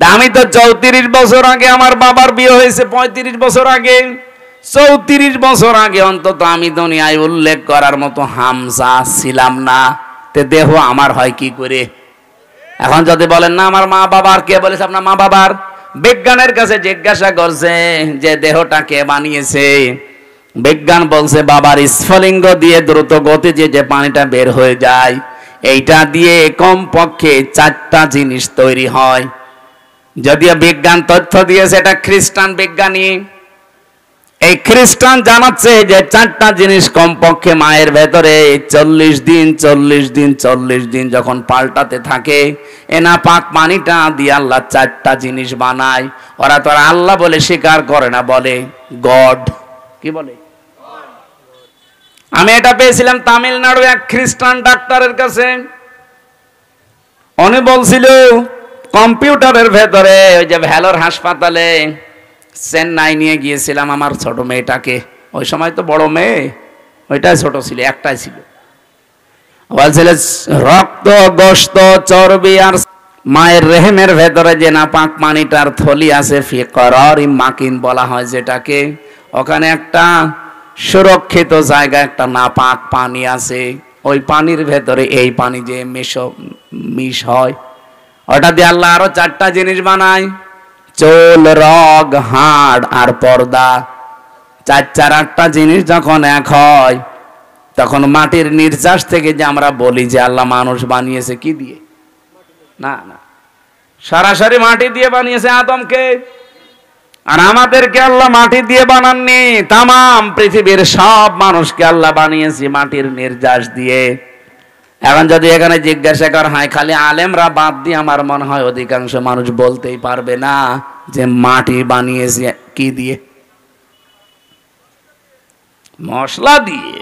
আমি তো 34 বছর আগে আমার বাবার বিয়ে হয়েছে, 35 বছর আগে, 34 বছর আগে অন্তত আমি দুনিয়ায় উল্লেখ করার মতো হামজা ছিলাম না। তে দেহ আমার হয় কি করে? এখন যদি বলেন না আমার মা বাবার, কে বলেছে আপনার মা বাবার? বিজ্ঞানের কাছে জিজ্ঞাসা করছে যে দেহটা কে বানিয়েছে, বিজ্ঞান বলছে বাবার স্ফলিঙ্গ দিয়ে দ্রুত গতিতে যে পানিটা বের হয়ে যায়, এইটা দিয়ে কমপক্ষে 4টা জিনিস তৈরি হয়। যদিও বিজ্ঞান তথ্য দিয়েছে, এটা খ্রিস্টান বিজ্ঞানী, এই খ্রিস্টান জানাচ্ছে যে 4টা জিনিস কমপক্ষে মায়ের ভেতরে 40 দিন যখন পাল্টাতে থাকে, এনা পাক পানিটা দিয়ে আল্লাহ 4টা জিনিস বানায়। ওরা তো আল্লাহ বলে স্বীকার করে না, বলে গড। কি বলে? আমি এটা পেয়েছিলাম তামিলনাড়ু এক খ্রিস্টান ডাক্তারের কাছে। উনি বলছিল কম্পিউটারের ভেতরে, ওই যে ভ্যালোর হাসপাতালে চেন্নাই নিয়ে গিয়েছিলাম আমার ছোট মেয়েটাকে, ওই সময় তো বড় মেয়ে, ওইটাই ছোট ছিল, একটাই ছিল। বলছিল রক্ত, গোশত, চর্বি আর মায়ের রেহেমের ভেতরে যে নাপাক পানিটার থলি আছে, ফিকরারি মাকিন বলা হয় যেটাকে, ওখানে একটা সুরক্ষিত জায়গা, একটা নাপাক পানি আছে। ওই পানির ভেতরে এই পানি যে মিশ হয়, ওটা দিয়ে আল্লাহ আরো 4টা জিনিস বানায়, চুল, রগ, হাড় আর পর্দা। 8টা জিনিস যখন এক হয়, তখন মাটির নির্যাস থেকে যে আমরা বলি যে আল্লাহ মানুষ বানিয়েছে কি দিয়ে, না না, সরাসরি মাটি দিয়ে বানিয়েছে আদমকে। আর আমাদেরকে আল্লাহ মাটি দিয়ে বানাননি, তামাম পৃথিবীর সব মানুষকে আল্লাহ বানিয়েছে মাটির নির্যাস দিয়ে। এখন যদি এখানে জিজ্ঞাসা করা হয় খালি আলেমরা বাদ দিয়ে, আমার মনে হয় অধিকাংশ মানুষ বলতেই পারবে না যে মাটি বানিয়েছে কি দিয়ে, মশলা দিয়ে।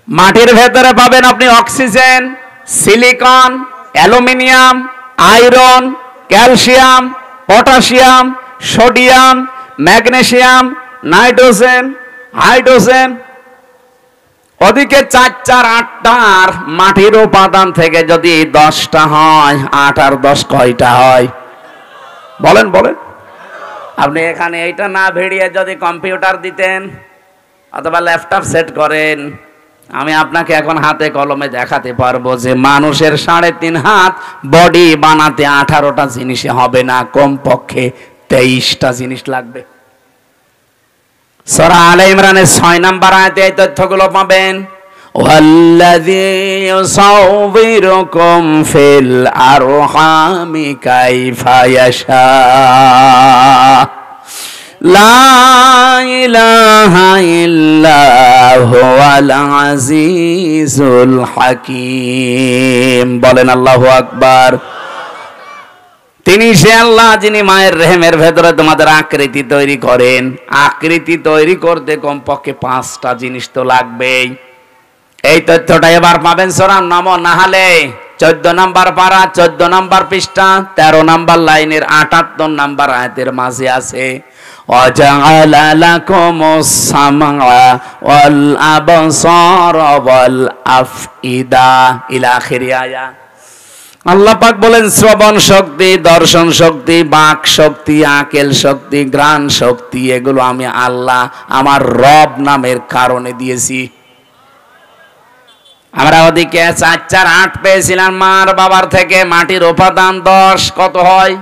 মাটির ভেতরে পাবেন আপনি oxygen, silicon, aluminium, iron, calcium, potassium, sodium, magnesium, nitrogen, hydrogen. ওদিকে 4-8টার মাটির উপাদান থেকে যদি 10টা হয়, 8 আর 10 কয়টা হয়? বলেন বলেন। আপনি এখানে এইটা না ভিড়িয়ে যদি কম্পিউটার দিতেন অথবা ল্যাপটপ সেট করেন, আমি আপনাকে এখন হাতে কলমে দেখাতে পারবো যে মানুষের 3.5 হাত বডি বানাতে 18টা জিনিসে হবে না, কমপক্ষে 23টা জিনিস লাগবে। সূরা আলে ইমরানের 6 নম্বর আয়াতে এই তথ্যগুলো পাবেন। ওয়াল্লাযী ইউসাউবিরুকুম ফিল আরহামি কাইফা ইয়াশা লা ইলাহা ইল্লা হুয়াল আজিজুল হাকীম। বলেন আল্লাহু আকবার। তিনি সে আল্লাহ যিনি মায়ের রেহেমের ভেতরে তোমাদের আকৃতি তৈরি করেন। আকৃতি তৈরি করতে কমপক্ষে 5টা জিনিস তো লাগবেই। এই তথ্যটা এবার পাবেন সূরা নাহলে 14 নম্বর পারা, 14 নম্বর পৃষ্ঠা, 13 নম্বর লাইনের 78 নম্বর আয়াতের মাঝে আছে। ওয়াজআলা লাকুমুস সামআ ওয়াল আবসারা ওয়াল আফইদা ইলা আখিরি আয়া। আল্লাহ পাক বলেন শ্রবণ শক্তি, দর্শন শক্তি, বাক শক্তি, আকেল শক্তি, ঘ্রাণ শক্তি, এগুলো আমি আল্লাহ আমার রব নামের কারণে দিয়েছি। আমরা ওদিকে 4-4-8 পেয়েছিলাম মার বাবার থেকে, মাটির উপাদান 10, কত হয়?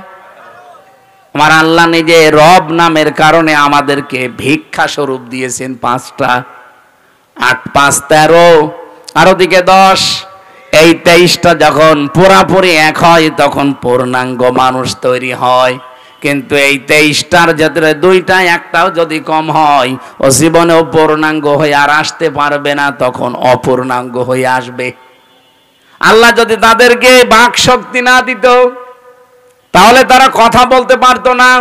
আমার আল্লাহ নিজে রব নামের কারণে আমাদেরকে ভিক্ষা স্বরূপ দিয়েছেন 5টা। 8 5 13, আর ওদিকে 10, এই 23টা যখন পুরাপুরি এক হয় তখন পূর্ণাঙ্গ মানুষ তৈরি হয়। কিন্তু এই 23টার যাদের 2টা 1টাও যদি কম হয়, ও জীবনেও পূর্ণাঙ্গ হয়ে আর আসতে পারবে না, তখন অপূর্ণাঙ্গ হয়ে আসবে। আল্লাহ যদি তাদেরকে বাক শক্তি না দিত তাহলে তারা কথা বলতে পারতো না।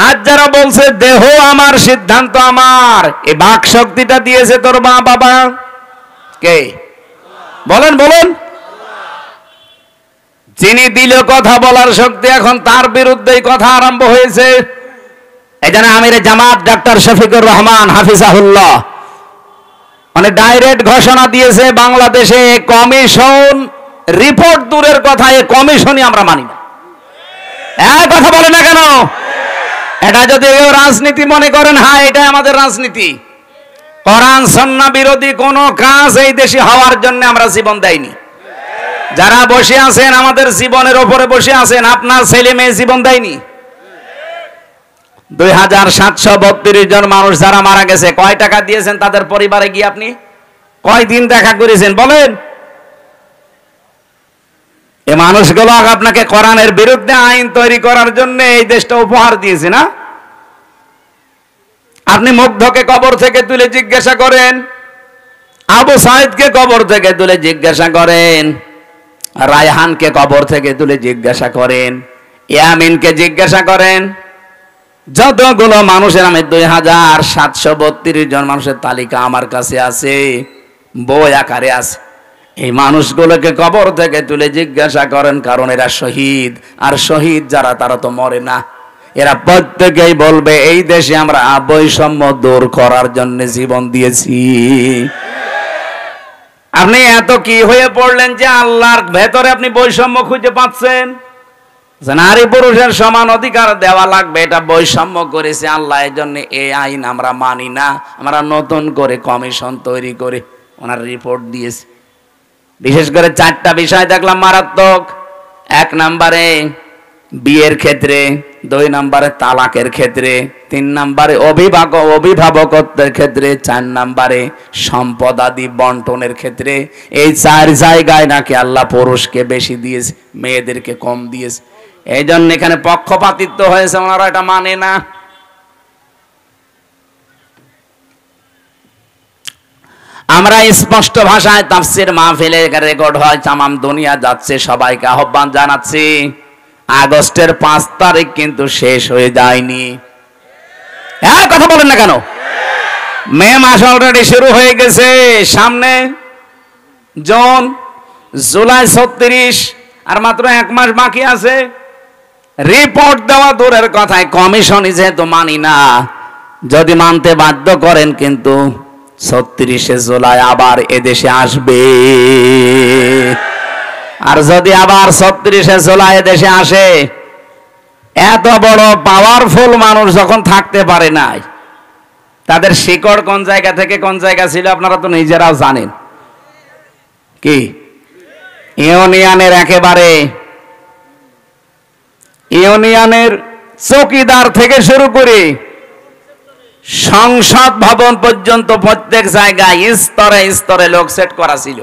আজ যারা বলছে দেহ আমার, সিদ্ধান্ত আমার, এই বাক শক্তিটা দিয়েছে তোর মা বাবা কে? বলেন বলেন। যিনি দিল কথা বলার শক্তি, এখন তার বিরুদ্ধেই কথা আরম্ভ হয়েছে। এই জন্য আমিরে জামাত ডাক্তার শফিকুর রহমান হাফিজাহুল্লাহ মানে ডাইরেক্ট ঘোষণা দিয়েছে বাংলাদেশে কমিশন রিপোর্ট দূরের কথা, এই কমিশনই আমরা মানি না। এক কথা বলে না কেন? এটা যদি রাজনীতি মনে করেন, হ্যাঁ এটাই আমাদের রাজনীতি। কোরআন সুন্নাহ বিরোধী কোন কাজ এই দেশে হওয়ার জন্য আমরা জীবন দেইনি। যারা বসে আছেন আমাদের জীবনের উপরে বসে আছেন, আপনার ছেলে মেয়ে জীবন দেয়নি। 2732 জন মানুষ যারা মারা গেছে, কয় টাকা দিয়েছেন তাদের পরিবারে গিয়ে? আপনি কয়দিন দেখা করেছেন বলেন? এই মানুষগুলো আপনাকে কোরআনের বিরুদ্ধে আইন তৈরি করার জন্য এই দেশটা উপহার দিয়েছে না? আপনি মুগ্ধকে কবর থেকে তুলে জিজ্ঞাসা করেন, আবু সাইদকে কবর থেকে তুলে জিজ্ঞাসা করেন, রায়হানকে কবর থেকে তুলে জিজ্ঞাসা করেন, ইয়ামিনকে জিজ্ঞাসা করেন, যতগুলো মানুষের আমি 2732 জন মানুষের তালিকা আমার কাছে আছে, বই আকারে আছে। এই মানুষগুলোকে কবর থেকে তুলে জিজ্ঞাসা করেন, কারণ এরা শহীদ, আর শহীদ যারা তারা তো মরে না। এরা প্রত্যেকেই বলবে এই দেশে আমরা বৈষম্য দূর করার জন্য জীবন দিয়েছি। আপনি এত কি হয়ে পড়লেন যে আল্লাহর ভেতরে আপনি বৈষম্য খুঁজে পাচ্ছেন? নারী পুরুষের সমান অধিকার দেওয়া লাগবে, এটা বৈষম্য করেছে আল্লাহ, এই জন্য এই আইন আমরা মানি না। আমরা নতুন করে কমিশন তৈরি করে ওনার রিপোর্ট দিয়েছে। বিশেষ করে 4টা বিষয় দেখলাম মারাত্মক। 1 নম্বরে বিয়ের ক্ষেত্রে, 2 নম্বরে তালাকের ক্ষেত্রে, 3 নম্বরে অভিভাবকত্বের ক্ষেত্রে, 4 নম্বরে সম্পদ আদি বন্টনের ক্ষেত্রে। এই 4 জায়গায় নাকি আল্লাহ পুরুষকে বেশি দিয়েছে, মেয়েদেরকে কম দিয়েছে। এই জন্য এখানে পক্ষপাতিত্ব হয়েছে, ওনারা এটা মানে না। আমরা স্পষ্ট ভাষায় তাফসীর মাহফিলে রেকর্ড হয়, তামাম দুনিয়া যাচ্ছে, সবাইকে আহ্বান জানাচ্ছি, আগস্টের 5 তারিখ কিন্তু শেষ হয়ে যায়নি। হ্যাঁ কথা বলেন না কেন? মে মাস অলরেডি শুরু হয়ে গেছে, সামনে জুন, জুলাই 36, আর মাত্র 1 মাস বাকি আছে। রিপোর্ট দেওয়া দূরের কথায় কমিশনই যেহেতু মানি না, যদি মানতে বাধ্য করেন কিন্তু 36শে জুলাই আবার এদেশে আসবে। আর যদি আবার 36শে জুলাই এদেশে আসে, এত বড় পাওয়ারফুল মানুষ যখন থাকতে পারে নাই, তাদের শিকড় কোন জায়গা থেকে কোন জায়গা ছিল আপনারা তো নিজেরাও জানেন। কি ইউনিয়নের একেবারে ইউনিয়নের চৌকিদার থেকে শুরু করে সংসদ ভবন পর্যন্ত প্রত্যেক জায়গায় স্তরে স্তরে লোক সেট করা ছিল,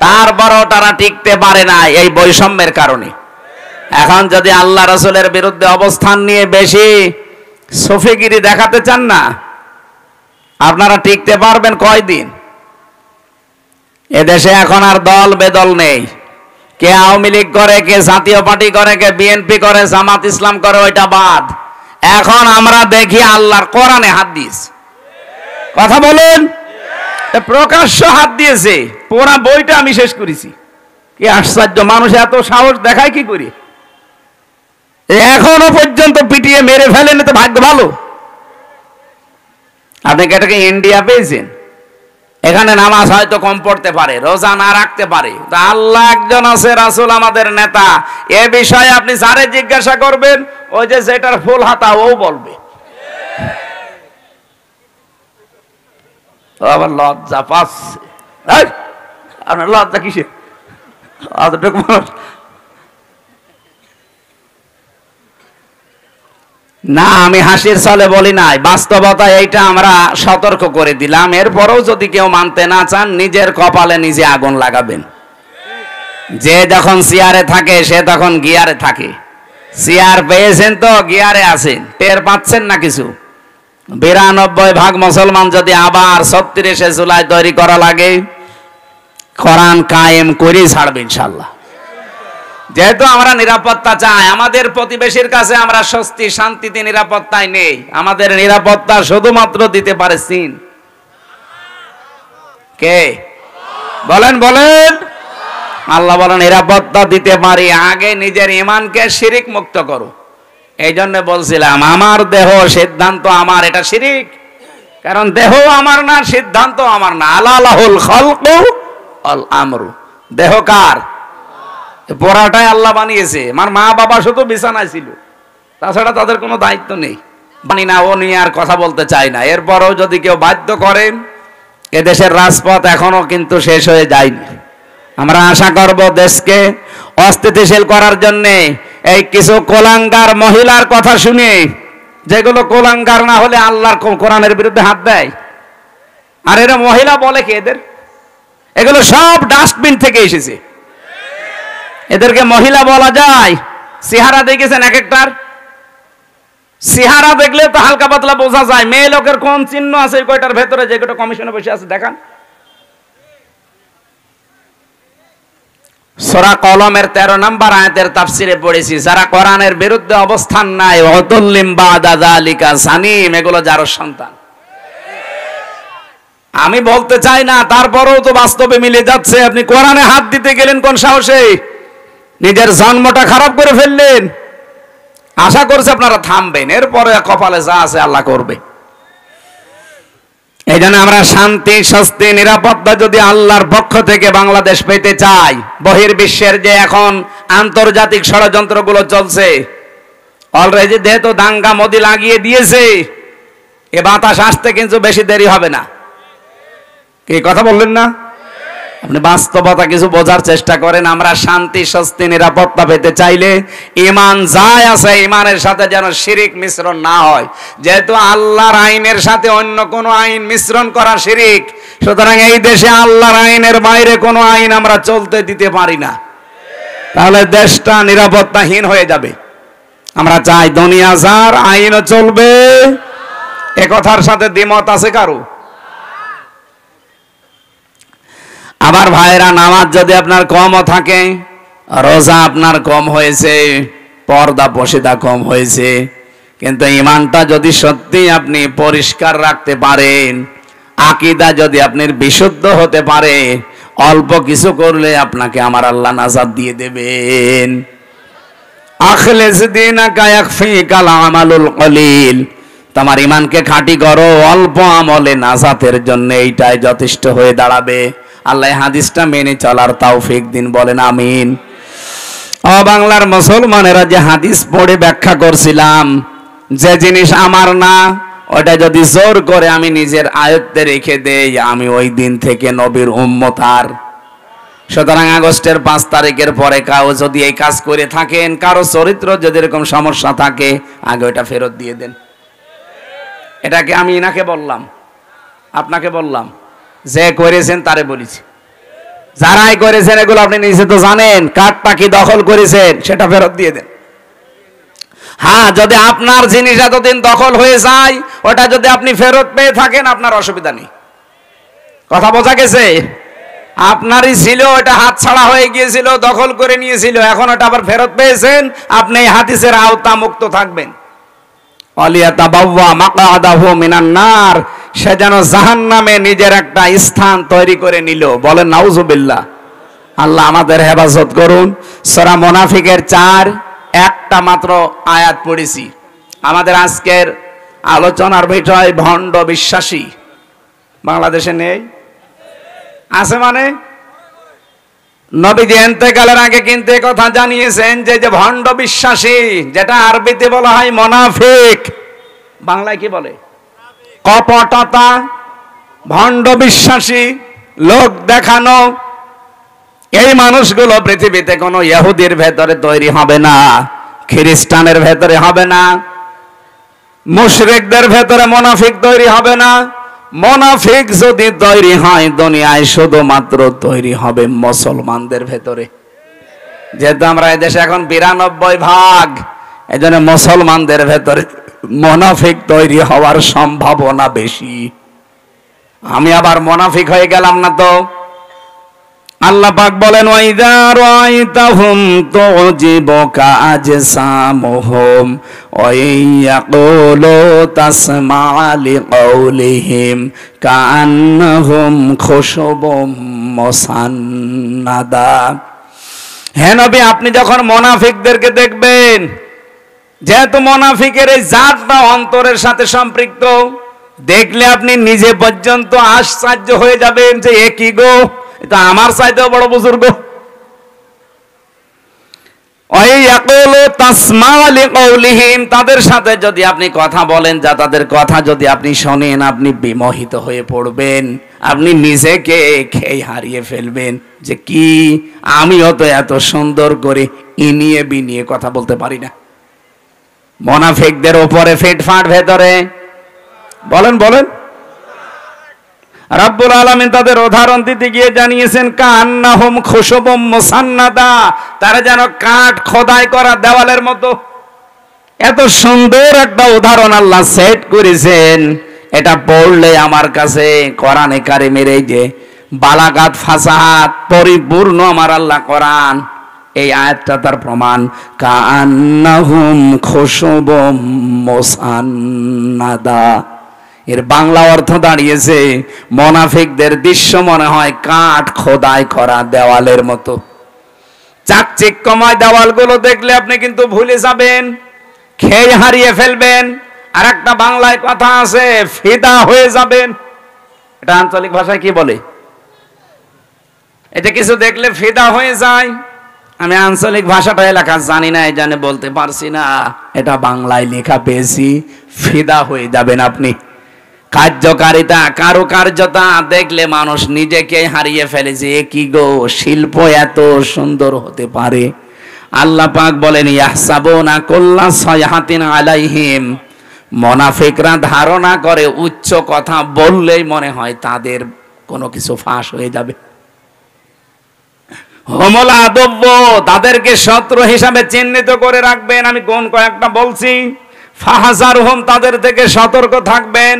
তারপরও তারা টিকতে পারে না এই বৈষম্যের কারণে। এখন যদি আল্লাহ রাসূলের বিরুদ্ধে অবস্থান নিয়ে বেশি সফিগিরি দেখাতে চান না, আপনারা টিকতে পারবেন কয়দিন? এদেশে এখন আর দল বেদল নেই। কে আওয়ামী লীগ করে, কে জাতীয় পার্টি করে, কে বিএনপি করে, জামাত ইসলাম করে, ওইটা বাদ। এখন আমরা দেখি আল্লাহর কোরআনে হাত দিয়েছে। কথা বলেন, প্রকাশ্য হাত দিয়েছে। পুরা বইটা আমি শেষ করেছি। কি আশ্চর্য, মানুষ এত সাহস দেখায় কি করে? এখনো পর্যন্ত পিটিয়ে মেরে ফেলেন, তো ভাগ্য ভালো। আপনি কি এটাকে ইন্ডিয়া পেয়েছেন? এখানে নামাজ হয়তো কম পড়তে পারে, রোজা না রাখতে পারে, তা আল্লাহ একজন আছে, রাসূল আমাদের নেতা। এ বিষয়ে আপনি যারে জিজ্ঞাসা করবেন, ওই যে যেটার ফুল হাতা ও বলবে। আবার লজ্জা পাচ্ছে। আপনার লজ্জা কিসে? অতটুকু না, আমি হাসির ছলে বলি নাই, বাস্তবতা এইটা আমরা সতর্ক করে দিলাম। এরপরেও যদি কেউ মানতে না চান, নিজের কপালে নিজে আগুন লাগাবেন। যে যখন চেয়ারে থাকে সে তখন গিয়ারে থাকে। চেয়ার পেয়েছেন তো গিয়ারে আছেন, টের পাচ্ছেন না কিছু। 92% মুসলমান যদি আবার 36শে জুলাই তৈরি করা লাগে, কোরআন কায়েম করেই ছাড়বে ইনশাআল্লাহ। যেহেতু আমরা নিরাপত্তা চাই, আমাদের প্রতিবেশীর কাছে আমরা স্বস্তি শান্তিতে নিরাপত্তায় নেই। আমাদের নিরাপত্তা শুধুমাত্র দিতে পারে চীন। কে বলেন? বলেন। আল্লাহ বলেন নিরাপত্তা দিতে পারি, আগে নিজের ঈমানকে শিরিক মুক্ত করো। এই জন্য বলছিলাম আমার দেহ সিদ্ধান্ত আমার, এটা শিরিক। কারণ দেহ আমার না, সিদ্ধান্ত আমার না। আলাহুল খালকু আল আমরু, দেহ কার? পড়াটাই আল্লাহ বানিয়েছে। আমার মা বাবা শুধু বিছানায় ছিল, তাছাড়া তাদের কোনো দায়িত্ব নেই। বানি না, ও নিয়ে আর কথা বলতে চাই না। এরপরও যদি কেউ বাধ্য করেন, এদেশের রাজপথ এখনো কিন্তু শেষ হয়ে যায়নি। আমরা আশা করব দেশকে অস্থিতিশীল করার জন্যে এই কিছু কোলাঙ্গার মহিলার কথা শুনে, যেগুলো কোলাঙ্গার না হলে আল্লাহর কোরআনের বিরুদ্ধে হাত দেয়। আর এরা মহিলা বলে কি এদের? এগুলো সব ডাস্টবিন থেকে এসেছে। এদেরকে মহিলা বলা যায়? চেহারা দেখেছেন এক একটার? চেহারা দেখলে তো হালকা পাতলা বোঝা যায় মেয়ে লোকের কোন চিহ্ন আছে কয়টার ভেতরে, যে কয়টা কমিশনে বসে আছে দেখান। সূরা কলমের 13 নম্বর আয়াতের তাফসিরে পড়েছি, যারা কোরআনের বিরুদ্ধে অবস্থান নাই, ওয়াতুল্লিম বাদা যালিকা সানিম, এগুলো যার সন্তান। আমি বলতে চাই না, তারপরেও তো বাস্তবে মিলে যাচ্ছে। আপনি কোরআনে হাত দিতে গেলেন কোন সাহসে? নিজের জন্মটা খারাপ করে ফেললেন। আশা করছি আপনারা থামবেন, এরপরে কপালে যা আছে আল্লাহ করবে। এই জন্য আমরা শান্তি, স্বস্তি, নিরাপত্তা যদি আল্লাহর পক্ষ থেকে বাংলাদেশ পেতে চাই, বহির্বিশ্বের যে এখন আন্তর্জাতিক ষড়যন্ত্রগুলো চলছে, অলরেডি যেহেতু দাঙ্গা মোদি লাগিয়ে দিয়েছে, এ বাতাস আসতে কিন্তু বেশি দেরি হবে না। কি কথা বললেন না? আপনি বাস্তবতা কিছু বোঝার চেষ্টা করেন। আমরা শান্তি, স্বস্তি, নিরাপত্তা পেতে চাইলে ঈমান যাই আছে, ঈমানের সাথে যেন শিরিক মিশ্রণ না হয়। যেহেতু আল্লাহর আইনের সাথে অন্য কোনো আইন মিশ্রণ করা শিরিক, সুতরাং এই দেশে আল্লাহর আইনের বাইরে কোনো আইন আমরা চলতে দিতে পারি না, তাহলে দেশটা নিরাপত্তাহীন হয়ে যাবে। আমরা চাই দুনিয়া যার, আইনও চলবে। এ কথার সাথে দ্বিমত আছে কারো? আবার ভাইরা, নামাজ যদি আপনার কমও থাকে, রোজা আপনার কম হয়েছে, পর্দা পশিদা কম হয়েছে, কিন্তু ঈমানটা যদি সত্যি আপনি পরিষ্কার রাখতে পারেন, আকীদা যদি আপনার বিশুদ্ধ হতে পারে, অল্প কিছু করলে আপনাকে আমার আল্লাহ নাজাত দিয়ে দেবেন। আখলিস দীনাকা ইয়াকফিকাল আমালুল কলিল, তোমার ঈমানকে খাঁটি করো, অল্প আমলে নাজাতের জন্য এইটাই যথেষ্ট হয়ে দাঁড়াবে। আল্লাহ হাদিসটা মেনে চলার তৌফিক দিন, বলেন আমিন। ও বাংলার মুসলমানেরা, যে হাদিস পড়ে ব্যাখ্যা করছিলাম, যে জিনিস আমার না, ওটা যদি জোর করে আমি নিজের আয়ত্তে রেখে দেই, আমি ওই দিন থেকে নবীর উম্মত। আর সুতরাং আগস্টের 5 তারিখের পরে কাউ যদি এই কাজ করে থাকেন, কারো চরিত্র যদি এরকম সমস্যা থাকে, আগে ওটা ফেরত দিয়ে দেন। এটাকে আমি ইনাকে বললাম, আপনাকে বললাম, যে করেছেন তারে বলেছি। যারাই করেছেন এগুলো আপনি নিজে তো জানেন, কাঠটা কি দখল করেছেন সেটা ফেরত দিয়ে দেন। হ্যাঁ, যদি আপনার জিনিস এতদিন দখল হয়ে যায়, ওটা যদি আপনি ফেরত পেয়ে থাকেন, আপনার অসুবিধা নেই। কথা বোঝা গেছে? আপনারই ছিল, ওটা হাতছাড়া হয়ে গিয়েছিল, দখল করে নিয়েছিল, এখন ওটা আবার ফেরত পেয়েছেন, আপনি এই হাদিসের আওতা মুক্ত থাকবেন। ওয়ালিয়াতাবাওয়া মাকআদাহু মিনান নার, সে যেন জাহান্নামে নিজের একটা স্থান তৈরি করে নিল। বলেন নাউজুবিল্লাহ। আল্লাহ আমাদের হেফাজত করুন। সূরা মুনাফিকের 4 একটা মাত্র আয়াত পড়েছি। আমাদের আজকের আলোচনার বিষয় ভণ্ড বিশ্বাসী। বাংলাদেশে নেই? আছে মানে? নবীজি ইন্তেকালের আগে কিন্তু এই কথা জানিয়েছেন যে ভণ্ড বিশ্বাসী, যেটা আরবিতে বলা হয় মুনাফিক, বাংলায় কি বলে? কপটতা, ভণ্ড বিশ্বাসী, লোক দেখানো, এই মানুষগুলো পৃথিবীতে কোনো ইহুদির ভেতরে তৈরি হবে না, খ্রিস্টানের ভেতরে হবে না, মুশরিকদের ভেতরে মুনাফিক তৈরি হবে না। মুনাফিক যদি তৈরি হয়, দুনিয়ায় শুধুমাত্র তৈরি হবে মুসলমানদের ভেতরে। যেহেতু আমরা এদেশে এখন 92%, এজন্য মুসলমানদের ভেতরে মুনাফিক তৈরি হওয়ার সম্ভাবনা বেশি। আমি আবার মুনাফিক হয়ে গেলাম না তো? আল্লাহ পাক বলেন, ওয়াইদা রাআইতাহুম তুজিবুকা আজসামুহুম ওয়া ইয়াকুলু তাসমা'ু লিকাউলিহিম কাআন্নাহুম খুশুবুম মুসান্নাদা। হে নবী, আপনি যখন মুনাফিকদেরকে দেখবেন, যেহেতু মুনাফিকের এই জাতটা অন্তরের সাথে সম্পৃক্ত, দেখলে আপনি নিজে পর্যন্ত আশ্চর্য হয়ে যাবেন যে এ কি গো, এটা আমার চাইতেও বড় বুজুর্গ। তাদের সাথে যদি আপনি কথা বলেন, যা তাদের কথা যদি আপনি শোনেন, আপনি বিমোহিত হয়ে পড়বেন, আপনি নিজেকে খেয়ে হারিয়ে ফেলবেন যে কি আমিও তো এত সুন্দর করে ইনিয়ে বিনিয়ে কথা বলতে পারি না। মুনাফিকদের উপরে ফিটফাট ভেতরে, বলেন বলেন। রাব্বুল আলামিন তাদের উদাহরণ দিতে গিয়ে জানিয়েছেন কান্নাহুম খুশুবুম মুসান্নাদা, তারা যেন কাঠ খোদাই করা দেওয়ালের মতো। এত সুন্দর একটা উদাহরণ আল্লাহ সেট করেছেন, এটা পড়লে আমার কাছে কোরআনে কারিমের এই যে বালাগাত ফাসাহাত পরিপূর্ণ আমার আল্লাহ কোরআন, এই আয়াতটা তার প্রমাণ। কান্নাহুম খুশুবুম মুসান্নাদা, এর বাংলা অর্থ দাঁড়িয়েছে মুনাফিকদের দৃশ্য মনে হয় কাঠ খোদাই করা দেওয়ালের মতো। চাকচিক্যময় দেওয়ালগুলো দেখলে আপনি কিন্তু ভুলে যাবেন, খেয়ে হারিয়ে ফেলবেন। আর একটা বাংলায় কথা আছে, ফিদা হয়ে যাবেন। এটা আঞ্চলিক ভাষায় কি বলে? এটা কিছু দেখলে ফিদা হয়ে যায়। আমি আঞ্চলিক ভাষাটা এলাকা জানি না, এই জানে বলতে পারছি না। এটা বাংলায় লেখা পেয়েছি, ফিদা হয়ে যাবেন আপনি। কার্যকারিতা, কারুকার্যতা দেখলে মানুষ নিজেকে হারিয়ে ফেলেছে। কি গো, শিল্প এত সুন্দর হতে পারে। আল্লাহ পাক বলেন ইয়াহসাবুনা কুল্লা সাইহাতিন আলাইহিম, মুনাফিকরা ধারণা করে উচ্চ কথা বললেই মনে হয় তাদের কোনো কিছু ফাঁস হয়ে যাবে। হুমুল আদুব্ব, তাদেরকে শত্রু হিসাবে চিহ্নিত করে রাখবেন। আমি কোন কয়েকটা বলছি। ফাহজারহুম, তাদের থেকে সতর্ক থাকবেন।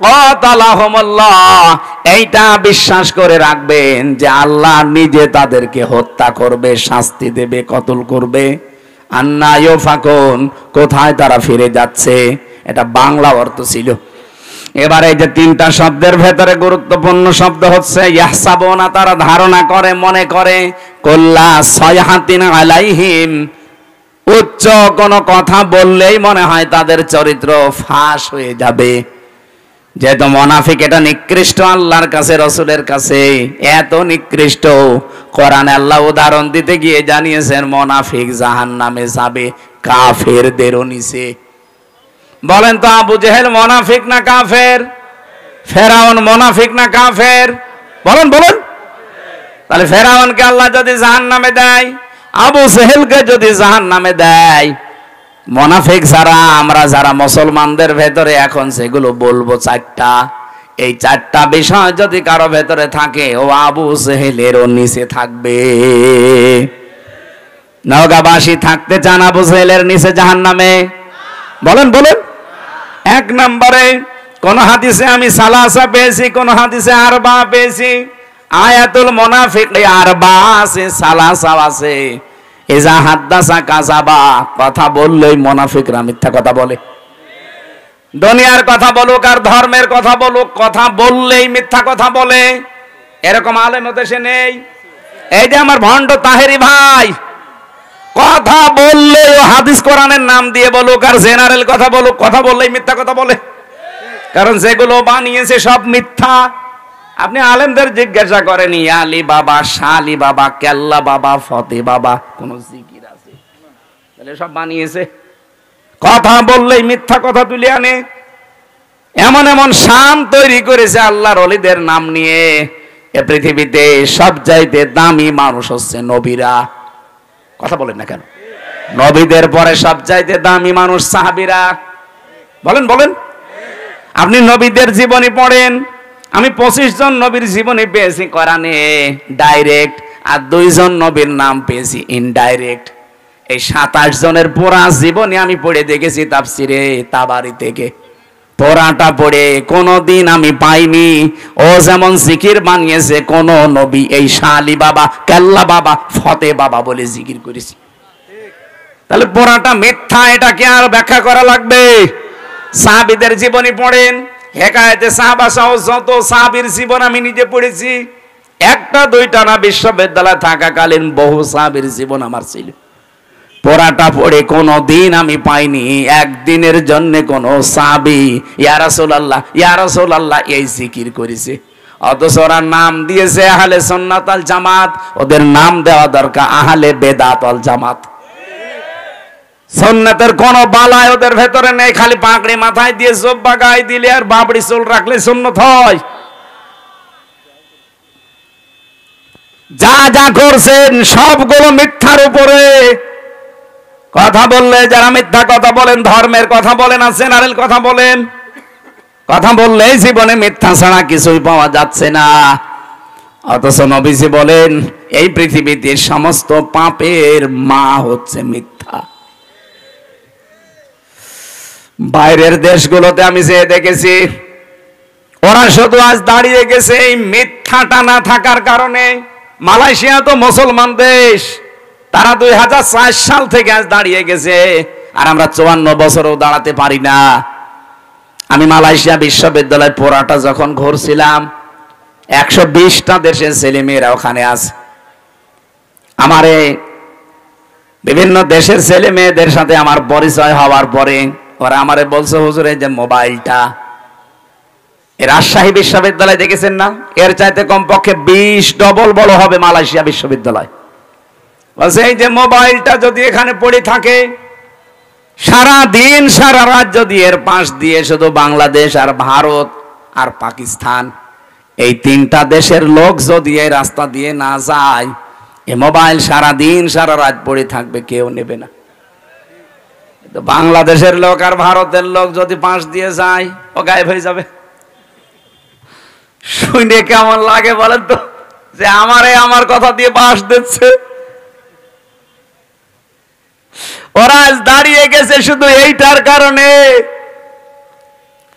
ক্বাতালাহুমুল্লাহ, এইটা বিশ্বাস করে রাখবেন যে আল্লাহ নিজে তাদেরকে হত্যা করবে, শাস্তি দেবে, কতল করবে। আন্না ইউফাকুন, কোথায় তারা ফিরে যাচ্ছে। এটা বাংলা অর্থ ছিল। এবারে এই যে তিনটা শব্দের ভেতরে গুরুত্বপূর্ণ শব্দ হচ্ছে ইয়াহসাবুনা, তারা ধারণা করে, মনে করে। কুল্লা সাইহাতিন আলাইহিম, উচ্চ কোনো কথা বললেই মনে হয় তাদের চরিত্র ফাঁস হয়ে যাবে। যেহেতু মুনাফিক এটা নিকৃষ্ট আল্লাহর কাছে, রসুলের কাছে এত নিকৃষ্ট, কোরআনে আল্লাহ উদাহরণ দিতে গিয়ে জানিয়েছেন মুনাফিক জাহান্নামে যাবে কাফেরদেরও নিচে। বলেন তো আবু জেহেল মুনাফিক না কাফের? ফেরাউন মুনাফিক না কাফের? বলেন বলেন। তাহলে ফেরাউনকে আল্লাহ যদি জাহান্নামে দেয়, আবু জেহেলকে যদি জাহান্নামে দেয়, মুনাফিক যারা আমরা যারা মুসলমানদের ভেতরে এখন সেগুলো বলবো চারটা, এই চারটা বিষয় যদি কারো ভেতরে থাকে, ও আবু জেহেলেরও নিচে থাকবে। নওগাঁবাসী থাকতে চান আবু জেহেলের নিচে জাহান্নামে? বলেন বলেন। এক নম্বরে কোন হাদিসে আমি সালাসা পেয়েছি, কোন হাদিসে আরবা পেয়েছি। আয়াতুল মুনাফিক আরবা আছে, সালাসা আছে। ইজা হাদ্দাসা কাযাবা, কথা বললেই মুনাফিকরা মিথ্যা কথা বলে। দুনিয়ার কথা বলুক আর ধর্মের কথা বলুক, কথা বললেই মিথ্যা কথা বলে। এরকম আলেম দেশে নেই। এই যে আমার ভণ্ড তাহেরি ভাই, কথা বললে হাদিস কোরআনের নাম দিয়ে বলুক আর জেনারেল কথা বলুক, কথা বললেই মিথ্যা কথা বলে। কারণ যেগুলো বানিয়েছে সব মিথ্যা। আপনি আলেমদের জিজ্ঞাসা করেন আলী বাবা, শালি বাবা, কেল্লা বাবা, ফতে বাবা, কোন জিকির আছে? তাহলে সব বানিয়েছে। কথা বললেই মিথ্যা কথা তুলে আনে। এমন এমন শান তৈরি করেছে আল্লাহর ওলিদের নাম নিয়ে। এ পৃথিবীতে সবচাইতে দামি মানুষ হচ্ছে নবীরা। কথা বলেন না কেন? নবীদের পরে সবচাইতে দামি মানুষ সাহাবীরা। বলেন বলেন। আপনি নবীদের জীবনী পড়েন। আমি 25 জন নবীর জীবনী পেয়েছি কোরআনে ডাইরেক্ট, আর 2 জন নবীর নাম পেয়েছি ইনডাইরেক্ট। এই 27 জনের পুরা জীবনী আমি পড়ে দেখেছি তাফসিরে তাবারি থেকে। পুরাটা পড়ে কোনোদিন আমি পাইনি ও যেমন জিকির বানিয়েছে কোন নবী এই শালি বাবা, কেল্লা বাবা, ফতে বাবা বলে জিকির করেছি। তাহলে পুরাটা মিথ্যা, এটাকে আর ব্যাখ্যা করা লাগবে? সাহাবীদের জীবনী পড়েন, হেকায়েতে সাহাবা সহ যত সাহাবীর জীবন আমি নিজে পড়েছি। একটা দুইটা না, বিশ্ববিদ্যালয়ে থাকাকালীন বহু সাহাবীর জীবন আমার ছিল। পড়াটা পড়ে কোনো দিন আমি পাইনি একদিনের জন্য কোনো সাহাবী ইয়া রাসূলুল্লাহ ইয়া রাসূলুল্লাহ এই জিকির করেছে। অথচ ওরা নাম দিয়েছে আহলে সুন্নাত ওয়াল জামাত, ওদের নাম দেওয়া দরকার আহলে বেদাত ওয়াল জামাত। সুন্নাতের কোন বালাই ওদের ভেতরে নেই, খালি পাগড়ি মাথায় দিয়ে জুব্বা গায়ে দিলে আর বাবড়ি চুল রাখলে সুন্নাত হয়। যা যা করছেন সবগুলো মিথ্যার উপরে। কথা বললে যারা মিথ্যা কথা বলেন, ধর্মের কথা বলেন আর জেনারেল কথা বলেন, কথা বললেই জীবনে মিথ্যা ছাড়া কিছুই পাওয়া যাচ্ছে না। অথচ নবীজি বলেন এই পৃথিবীতে সমস্ত পাপের মা হচ্ছে মিথ্যা। বাইরের দেশগুলোতে আমি যে দেখেছি ওরা শুধু আজ দাঁড়িয়ে গেছে এই মিথ্যাটা না থাকার কারণে। মালয়েশিয়া তো মুসলমান দেশ, তারা 2004 সাল থেকে আজ দাঁড়িয়ে গেছে, আর আমরা 54 বছরও দাঁড়াতে পারি না। আমি মালয়েশিয়া বিশ্ববিদ্যালয় পড়াটা যখন ঘুরছিলাম 120টা দেশের ছেলে মেয়েরা ওখানে আছে। আমার বিভিন্ন দেশের ছেলে মেয়েদের সাথে আমার পরিচয় হওয়ার পরে ওরা আমারে বলছে, হুজুর এই যে মোবাইলটা, রাজশাহী বিশ্ববিদ্যালয় দেখেছেন না, এর চাইতে কমপক্ষে 20 ডবল বড় হবে মালয়েশিয়া বিশ্ববিদ্যালয়। বলছে এই যে মোবাইলটা যদি এখানে পড়ে থাকে সারা দিন সারা রাত, যদি এর পাশ দিয়ে শুধু বাংলাদেশ আর ভারত আর পাকিস্তান এই 3টা দেশের লোক যদি এই রাস্তা দিয়ে না যায়, এই মোবাইল সারা দিন সারা রাত পড়ে থাকবে, কেউ নেবে না। বাংলাদেশের লোক আর ভারতের লোক যদি পাশ দিয়ে যায় ও গায়েব হয়ে যাবে। শুনে কেমন লাগে বলেন তো, যে আমার কথা দিয়ে পাশ দিচ্ছে। ওরা আজ দাঁড়িয়ে গেছে শুধু এইটার কারণে।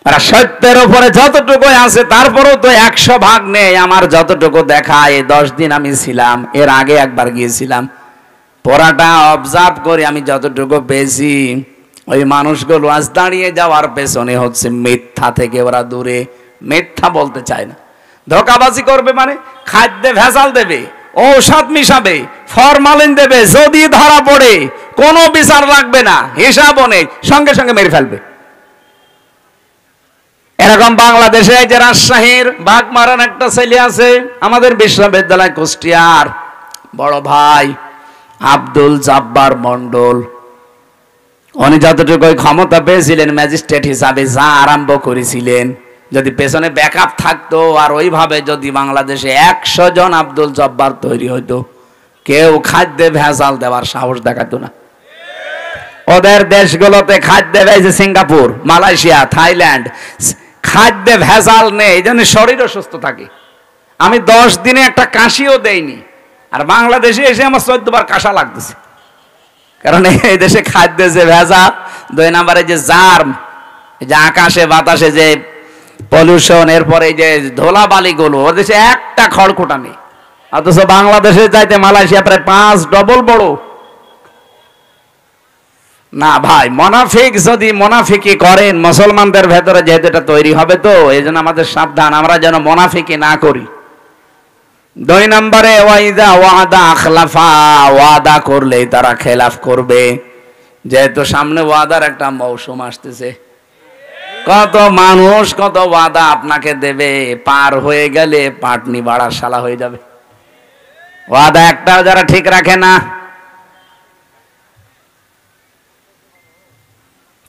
ওরা সত্যের উপরে যতটুকু আছে তারপরেও তো 100 ভাগ নেই। আমার যতটুকু দেখা, এই 10 দিন আমি ছিলাম, এর আগে একবার গিয়েছিলাম, পড়াটা অবজার্ভ করে আমি যতটুকু পেয়েছি, ওই মানুষগুলো আজ দাঁড়িয়ে যাওয়ার পেছনে হচ্ছে মিথ্যা থেকে ওরা দূরে। মিথ্যা বলতে চায় না, ধোঁকাবাজি করবে, মানে খাদ্যে ভেজাল দেবে, ঔষধ মিশাবে, ফরমালিন দেবে, যদি ধরা পড়ে কোনো বিচার লাগবে না, হিসাব নেই, সঙ্গে সঙ্গে মেরে ফেলবে। এরকম বাংলাদেশে এই যে রাজশাহীর বাগমারান একটা ছেলে আছে আমাদের বিশ্ববিদ্যালয় কুষ্টিয়ার, বড় ভাই আব্দুল জব্বার মন্ডল। উনি যতটুকু ক্ষমতা পেয়েছিলেন ম্যাজিস্ট্রেট হিসাবে, যা আরম্ভ করেছিলেন, যদি পেছনে ব্যাকআপ থাকতো আর ওইভাবে যদি বাংলাদেশে 100 জন আব্দুল জব্বার তৈরি হইতো, কেউ খাদ্যে ভেজাল দেওয়ার সাহস দেখাতো না। ওদের দেশগুলোতে খাদ্যে ভেজে, সিঙ্গাপুর, মালয়েশিয়া, থাইল্যান্ড, খাদ্যে ভেজাল নেই, এই জন্য শরীরও সুস্থ থাকে। আমি 10 দিনে একটা কাশিও দেইনি, আর বাংলাদেশে এসে আমার 14 বার কাশা লাগতেছে। কারণ এই দেশে খাদ্যে যে ভেজাল, 2 নম্বরে যে জার্ম, যে আকাশে বাতাসে যে পলিউশন, এরপরে যে ধুলাবালিগুলো, ওর দেশে একটা খড়কুটা নেই। অথচ বাংলাদেশে যাইতে মালয়েশিয়া প্রায় 5 ডবল বড়। না ভাই, মোনাফিক যদি মোনাফিকি করেন মুসলমানদের ভেতরে, যেহেতু এটা তৈরি হবে, তো এই জন্য আমাদের সাবধান, আমরা যেন মোনাফিকি না করি। 2 নম্বরে ওয়াইদা ওয়াদা আখলাফা, ওয়াদা করলেই তারা খেলাফ করবে। যেহেতু সামনে ওয়াদার একটা মৌসুম আসতেছে, কত মানুষ কত ওয়াদা আপনাকে দেবে, পার হয়ে গেলে পাটনি বাড়ার শালা হয়ে যাবে। ওয়াদা একটাও যারা ঠিক রাখে না।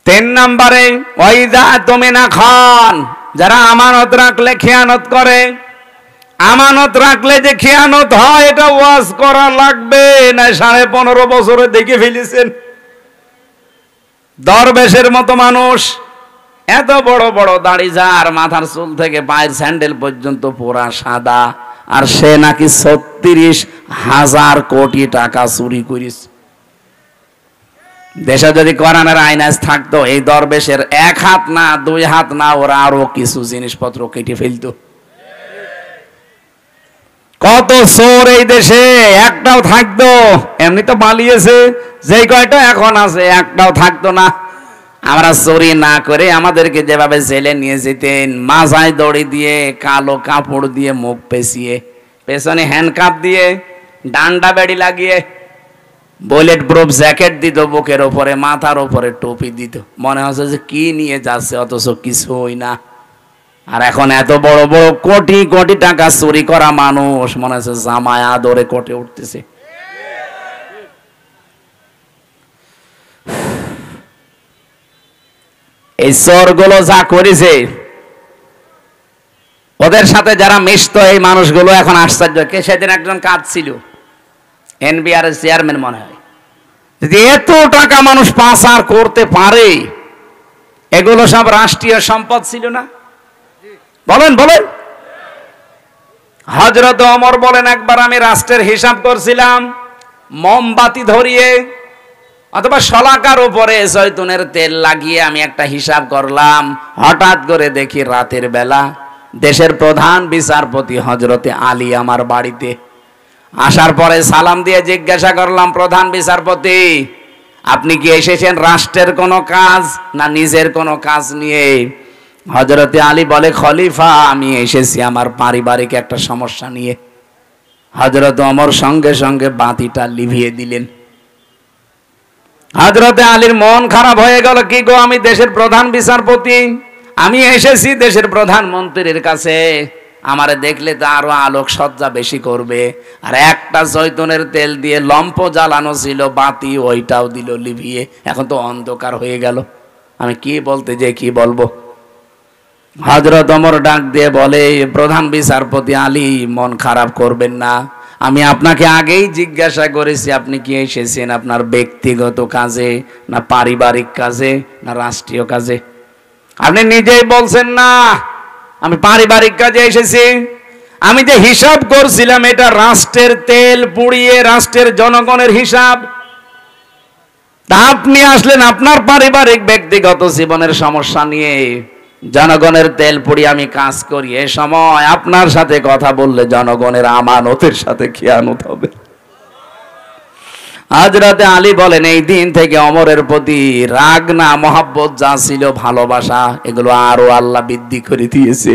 3 নম্বরে ওয়াইদা তুমিনা খান, যারা আমানত রাখলে খেয়ানত করে। আমানত রাখলে যে খেয়ানত হয় এটা ওয়াজ করা লাগবে না, 15.5 বছরে দেখে ফেলেছেন। দরবেশের মতো মানুষ, এত বড় বড় দাড়ি, যার মাথার চুল থেকে পায়ের স্যান্ডেল পর্যন্ত পুরা সাদা, আর সে নাকি 36,000 কোটি টাকা চুরি করিস। দেশে যদি কোরআনের আইন থাকতো, এই দরবেশের 1 হাত না 2 হাত না, ওরা আরো কিছু জিনিসপত্র কেটে ফেলতো। কত চোর এই দেশে, একটাও থাকতো, এমনি তো পালিয়েছে, যেই কয়টা এখন আছে একটাও থাকতো না। আমরা চুরি না করে আমাদেরকে যেভাবে জেলে নিয়ে যেতেন, মাথায় দড়ি দিয়ে, কালো কাপড় দিয়ে মুখ পেঁচিয়ে, পেছনে হ্যান্ডকাপ দিয়ে, ডান্ডা বেড়ি লাগিয়ে, বুলেট প্রুফ জ্যাকেট দিত বুকের ওপরে, মাথার ওপরে টুপি দিত, মনে হচ্ছে যে কি নিয়ে যাচ্ছে, অথচ কিছুই না। আর এখন এত বড় বড় কোটি কোটি টাকা চুরি করা মানুষ মনে হচ্ছে জামায় আদরে কোটে উঠতেছে। এই চোরগুলো যা করেছে, ওদের সাথে যারা মিশত এই মানুষগুলো এখন আশ্চর্য। কে সেদিন একজন কাঁদছিল, এনবিআর এর চেয়ারম্যান মনে হয়, যদি এত টাকা মানুষ পাচার করতে পারে, এগুলো সব রাষ্ট্রীয় সম্পদ ছিল না? বলেন বলেন। হযরত ওমর বলেন, একবার আমি রাষ্ট্রের হিসাব করছিলাম, মোমবাতি ধরিয়ে অথবা শলাকার উপরে জয়তুনের তেল লাগিয়ে আমি একটা হিসাব করলাম। হঠাৎ করে দেখি রাতের বেলা দেশের প্রধান বিচারপতি হযরতে আলী আমার বাড়িতে। আসার পরে সালাম দিয়ে জিজ্ঞাসা করলাম, প্রধান বিচারপতি, আপনি কি এসেছেন রাষ্ট্রের কোনো কাজ না নিজের কোনো কাজ নিয়ে? হযরতে আলী বলে, খলিফা, আমি এসেছি আমার পারিবারিক একটা সমস্যা নিয়ে। হযরত ওমর সঙ্গে সঙ্গে বাতিটা লিভিয়ে দিলেন। হযরতে আলীর মন খারাপ হয়ে গেল, কি গো, আমি দেশের প্রধান বিচারপতি, আমি এসেছি দেশের প্রধানমন্ত্রীর কাছে, আমারে দেখলে তো আরো আলোক সজ্জা বেশি করবে। আর একটা জয়তুনের তেল দিয়ে লম্প জ্বালানো ছিল, বাতি ওইটাও দিল লিভিয়ে, এখন তো অন্ধকার হয়ে গেল, আমি কি বলতে যে কি বলবো। হযরত ওমর ডাক দিয়ে বলে, প্রধান বিচারপতি আলী, মন খারাপ করবেন না, আমি আপনাকে আগেই জিজ্ঞাসা করেছি আপনি কি এসেছেন আপনার ব্যক্তিগত কাজে না পারিবারিক কাজে না রাষ্ট্রীয় কাজে? আপনি নিজেই বলছেন না আমি পারিবারিক কাজে এসেছি। আমি যে হিসাব করছিলাম এটা রাষ্ট্রের তেল পুড়িয়ে রাষ্ট্রের জনগণের হিসাব। তা আপনি আসলেন আপনার পারিবারিক ব্যক্তিগত জীবনের সমস্যা নিয়ে, জনগণের তেল পুড়িয়ে আমি কাজ করি। এ সময় আপনার সাথে কথা বললে জনগণের আমানতের সাথে খেয়ানত হবে। হযরতে আলী বলেন, এই দিন থেকে ওমরের প্রতি রাগ না মহব্বত যা ছিল, ভালোবাসা, এগুলো আরো আল্লাহ বৃদ্ধি করে দিয়েছে।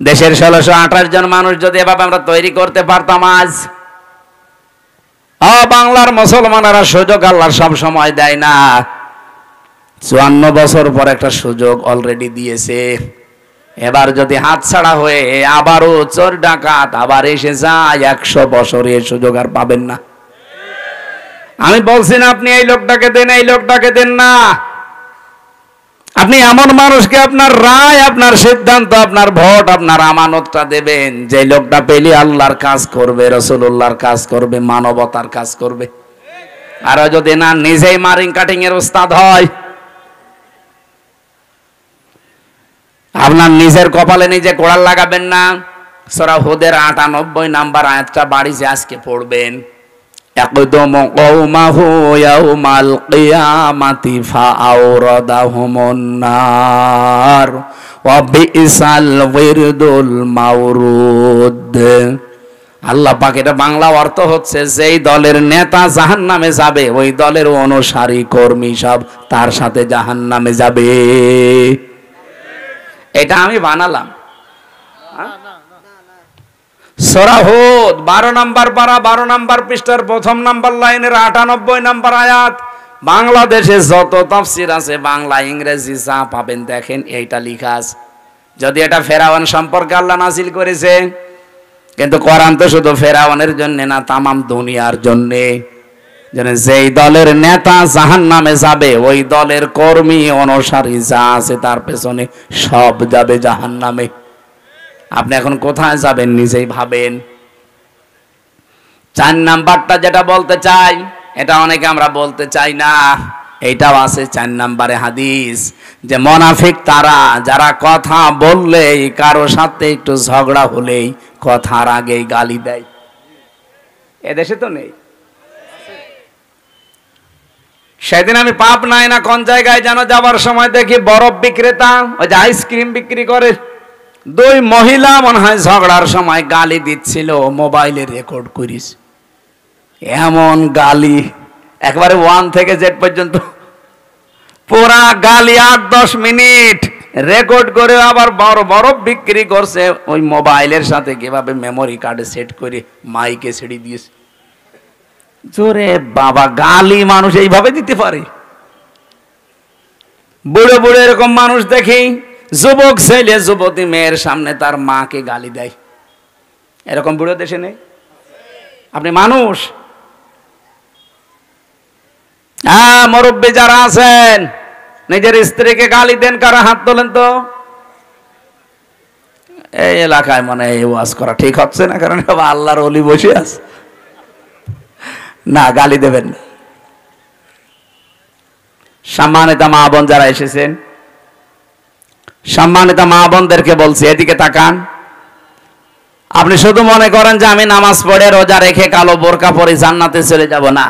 দেশের 1628 জন মানুষ যদি এভাবে আমরা তৈরি করতে পারতাম, আজ বাংলার মুসলমানেরা সুযোগ আল্লাহ সব সময় দেয় না, 54 বছর পর একটা সুযোগ অলরেডি দিয়েছে। এবার যদি হাতছাড়া হয়ে আবারও চোর ডাকাত আবার এসে যায়, 100 বছরে এই সুযোগ আর পাবেন না। আমি বলছি না আপনি এই লোকটাকে দেন, এই লোকটাকে দেন না, আপনি এমন মানুষকে আপনার রায়, আপনার সিদ্ধান্ত, আপনার ভোট, আপনার আমানতটা দেবেন যে লোকটা পেলে আল্লাহর কাজ করবে, রাসূলুল্লাহর কাজ করবে, মানবতার কাজ করবে। আর যদি না নিজেই মারিং কাটিং এর উস্তাদ হয়, আপনার নিজের কপালে নিজে কোড়াল লাগাবেন না। সূরা হুদের 98 নাম্বার আয়াতটা বাড়িতে আজকে পড়বেন। ইয়াকদুমু কওমাহু ইয়াউমাল কিয়ামাতি ফাআওরাদাহুমুন নার ওয়া বিসাল ওয়িরদুল মাওরুদ। আল্লাহ পাক, এটা বাংলা অর্থ হচ্ছে, যেই দলের নেতা জাহান্নামে যাবে ওই দলের অনুসারী কর্মী সব তার সাথে জাহান্নামে যাবে। এটা আমি বানালাম। সূরা হুদ 12 নম্বর পারা 12 নম্বর পৃষ্ঠার 1 নম্বর লাইনের 98 নম্বর আয়াত। বাংলাদেশে যত তাফসীর আছে, বাংলা ইংরেজি যা পাবেন দেখেন, এইটা লেখা আছে। যদি এটা ফেরাউন সম্পর্কে আল্লাহ নাযিল করেছে, কিন্তু কোরআন তো শুধু ফেরাউনের জন্য না, তামাম দুনিয়ার জন্য। যেই দলের নেতা জাহান্নামে যাবে ওই দলের কর্মী অনুসারী যা আছে তার পেছনে সব যাবে জাহান্নামে। আপনি এখন কোথায় যাবেন নিজেই ভাবেন। 4 নাম্বারটা যেটা বলতে চাই, এটা অনেকে আমরা বলতে চাই না, এইটাও আছে 4 নম্বরে হাদিস, যে মুনাফিক তারা যারা কথা বললেই, কারো সাথে একটু ঝগড়া হলেই কথার আগেই গালি দেয়। এদেশে তো নেই। সেদিন আমি পাবনায় না কোন জায়গায় যেন যাবার সময় দেখি বরফ বিক্রেতা, ওই যে আইসক্রিম বিক্রি করে, 2 মহিলা মনে হয় ঝগড়ার সময় গালি দিচ্ছিল, মোবাইলে রেকর্ড করিস। এমন গালি, একবারে 1 থেকে Z পর্যন্ত পুরা গালি, 8-10 মিনিট রেকর্ড করে আবার বরফ বিক্রি করছে ওই মোবাইলের সাথে, কিভাবে মেমোরি কার্ডে সেট করে মাইকে ছেড়ে দিয়েছে। জোরে বাবা, গালি মানুষ এইভাবে দিতে পারে? বুড়ো বুড়ো এরকম মানুষ দেখি, যুবক ছেলে যুবতী মেয়ের সামনে তার মাকে গালি দেয়। এরকম বুড়ো দেশে নেই? আপনি মানুষ? হ্যাঁ, মুরব্বী যারা আছেন নিজের স্ত্রীকে গালি দেন, কারা হাত তোলেন তো? এই এলাকায় মানে এই ওয়াজ করা ঠিক হচ্ছে না, কারণ আল্লাহর ওলি বসে আছে। না, গালি দেবেন না। সম্মানিত মা বোন যারা এসেছেন, সম্মানিত মা বোনদেরকে বলছি, এদিকে তাকান। আপনি শুধু মনে করেন যে আমি নামাজ পড়ে রোজা রেখে কালো বোরকা পরে জান্নাতে চলে যাব, না।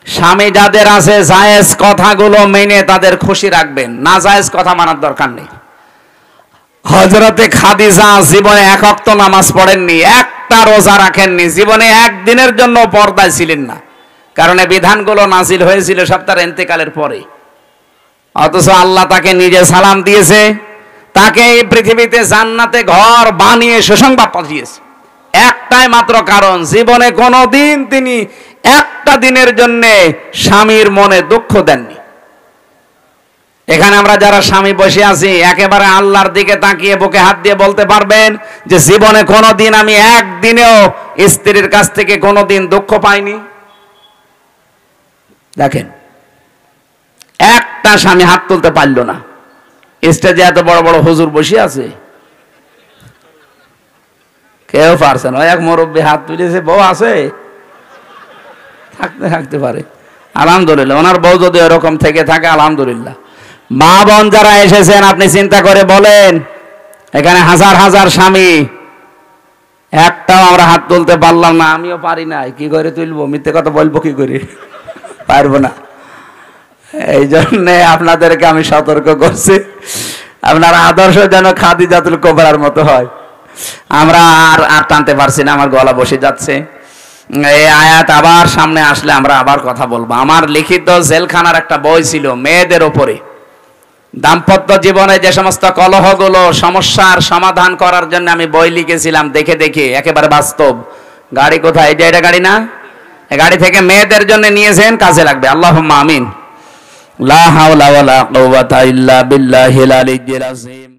স্বামী যাদের আছে জায়েজ কথাগুলো মেনে তাদের খুশি রাখবেন, না জায়েজ কথা মানার দরকার নেই। হযরতে খাদিজা জীবনে এক ওয়াক্ত নামাজ পড়েননি, একটা রোজা রাখেননি, জীবনে একদিনের জন্য পর্দায় ছিলেন না, কারণ এই বিধানগুলো নাজিল হয়েছিল সব তার ইন্তেকালের পরে। অথচ আল্লাহ তাকে নিজে সালাম দিয়েছে, তাকে এই পৃথিবীতে জান্নাতে ঘর বানিয়ে সুসংবাদ পাঠিয়েছে। একটাই মাত্র কারণ, জীবনে কোনোদিন তিনি একটা দিনের জন্য স্বামীর মনে দুঃখ দেননি। এখানে আমরা যারা স্বামী বসে আছি, একেবারে আল্লাহর দিকে তাকিয়ে বুকে হাত দিয়ে বলতে পারবেন যে জীবনে কোনোদিন আমি একদিনেও স্ত্রীর কাছ থেকে কোনোদিন দুঃখ পাইনি? দেখেন, একটা স্বামী হাত তুলতে পারল না। স্টেজে এত বড় বড় হুজুর বসে আছে, কেউ পারছে না। এক মুরব্বী হাত তুলেছে, বউ আছে, থাকতে পারে, আলহামদুলিল্লাহ। ওনার বউ যদি এরকম থেকে থাকে আলহামদুলিল্লাহ। মা বোন যারা এসেছেন, আপনি চিন্তা করে বলেন, এখানে হাজার হাজার স্বামী, একটাও আমরা হাত তুলতে পারলাম না। আমিও পারি না, কি করে তুলবো? মিথ্যে কথা বলবো কি করে? পারবো না। এই জন্যে আপনাদেরকে আমি সতর্ক করছি, আপনার আদর্শ যেন খাদিজাতুল কুবরার মতো হয়। আমরা আর টানতে পারছি না, আমার গলা বসে যাচ্ছে। এই আয়াত আবার সামনে আসলে আমরা আবার কথা বলবো। আমার লিখিত জেলখানার একটা বই ছিল মেয়েদের ওপরে, দাম্পত্য জীবনে যে সমস্ত কলহগুলো, সমস্যার সমাধান করার জন্য আমি বই লিখেছিলাম, দেখে দেখে একেবারে বাস্তব। গাড়ি কোথায়? এটা গাড়ি না? গাড়ি থেকে মেয়েদের জন্য নিয়েছেন, কাজে লাগবে। আল্লাহুম্মা আমিন। লা হাওলা ওয়ালা কুওয়াতা ইল্লা বিল্লাহিল আলিয়্যিল আযীম।